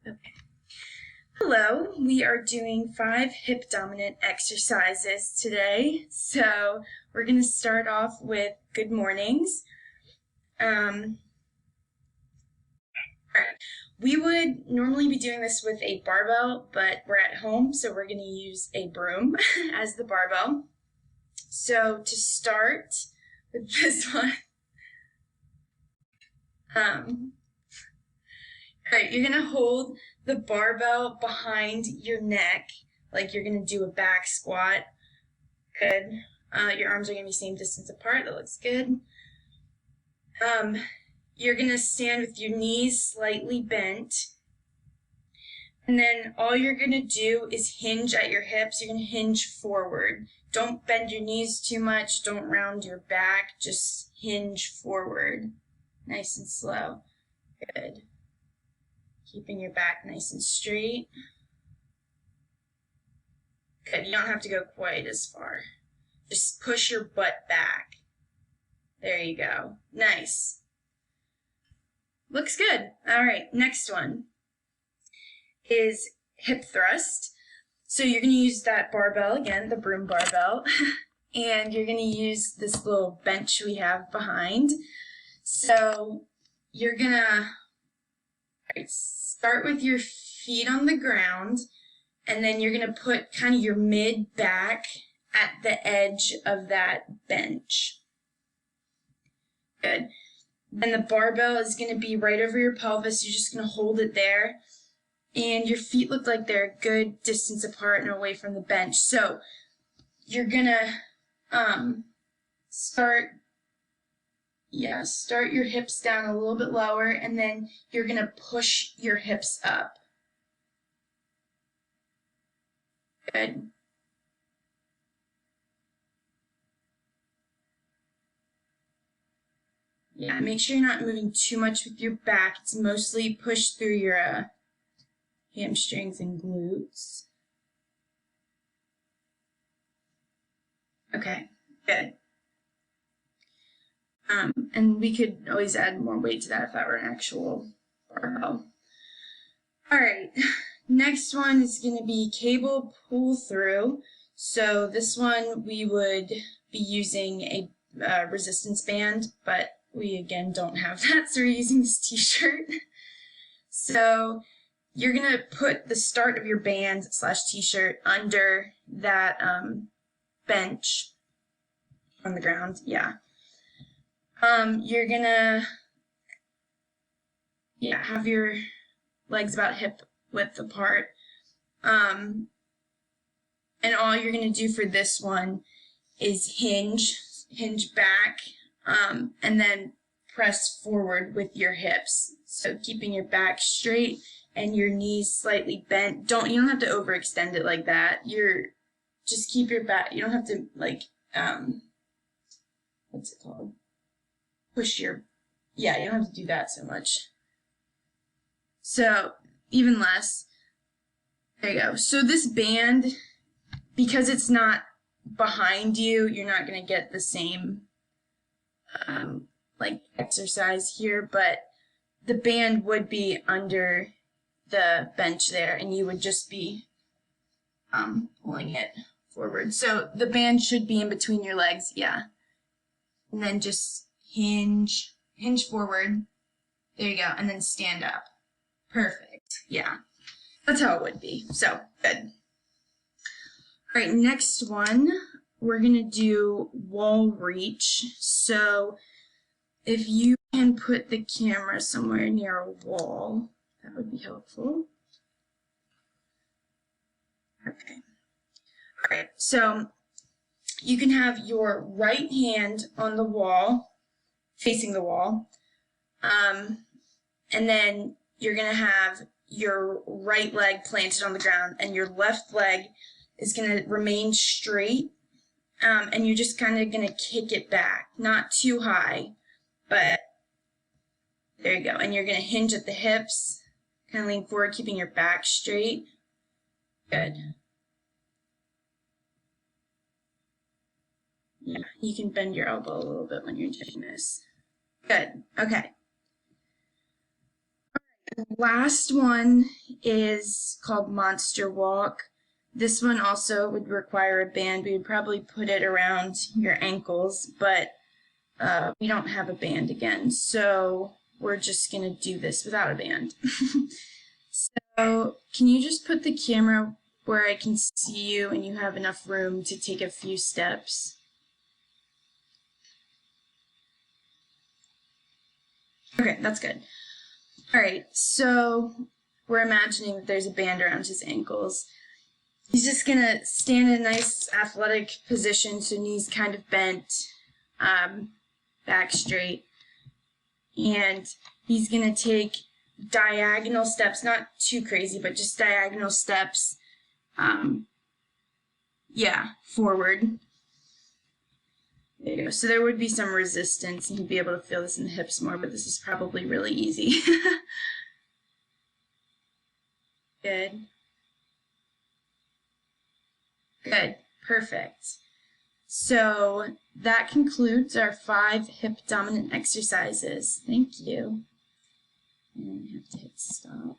Okay. Hello, we are doing 5 hip dominant exercises today. So we're going to start off with good mornings. All right. We would normally be doing this with a barbell, but we're at home, so we're going to use a broom as the barbell. So to start with this one, all right, you're going to hold the barbell behind your neck, like you're going to do a back squat. Good. Your arms are going to be same distance apart. That looks good. You're going to stand with your knees slightly bent. And then all you're going to do is hinge at your hips. You're going to hinge forward. Don't bend your knees too much. Don't round your back. Just hinge forward. Nice and slow. Good. Keeping your back nice and straight. Good. You don't have to go quite as far. Just push your butt back. There you go. Nice. Looks good. All right, next one is hip thrust. So you're going to use that barbell again, the broom barbell, and you're going to use this little bench we have behind. So you're going to start with your feet on the ground, and then you're going to put kind of your mid back at the edge of that bench. Good. Then the barbell is going to be right over your pelvis. You're just going to hold it there. And your feet look like they're a good distance apart and away from the bench. So you're going to start your hips down a little bit lower, and then you're going to push your hips up. Good. Yeah, make sure you're not moving too much with your back. It's mostly push through your hamstrings and glutes. Okay, good. And we could always add more weight to that if that were an actual barbell. All right, next one is going to be cable pull through. So this one we would be using a resistance band, but we again don't have that, so we're using this t-shirt. So you're going to put the start of your band / t-shirt under that bench on the ground. Yeah. You're going to have your legs about hip width apart. And all you're going to do for this one is hinge back, and then press forward with your hips. So keeping your back straight and your knees slightly bent. You don't have to overextend it like that. Just keep your back. You don't have to what's it called? You don't have to do that so much. So even less. There you go. So this band, because it's not behind you, you're not going to get the same exercise here, but the band would be under the bench there, and you would just be pulling it forward. So the band should be in between your legs, yeah. And then just hinge forward. There you go, and then stand up. Perfect, yeah. That's how it would be. So, good. All right, next one, we're going to do wall reach. So if you can put the camera somewhere near a wall, that would be helpful. Okay. All right, so you can have your right hand on the wall, facing the wall, and then you're going to have your right leg planted on the ground, and your left leg is going to remain straight, and you're just kind of going to kick it back, not too high, but there you go. And you're going to hinge at the hips, kind of lean forward, keeping your back straight. Good. Yeah, you can bend your elbow a little bit when you're doing this. Good. Okay. Last one is called Monster Walk. This one also would require a band. We would probably put it around your ankles, but we don't have a band again, so we're just going to do this without a band. So can you just put the camera where I can see you and you have enough room to take a few steps? Okay, that's good. All right, so we're imagining that there's a band around his ankles. He's just gonna stand in a nice athletic position, so knees kind of bent, back straight, and he's gonna take diagonal steps, not too crazy, but just diagonal steps, forward. There you go. So there would be some resistance, and you'd be able to feel this in the hips more, but this is probably really easy. Good. Good. Perfect. So that concludes our 5 hip dominant exercises. Thank you. And I have to hit stop.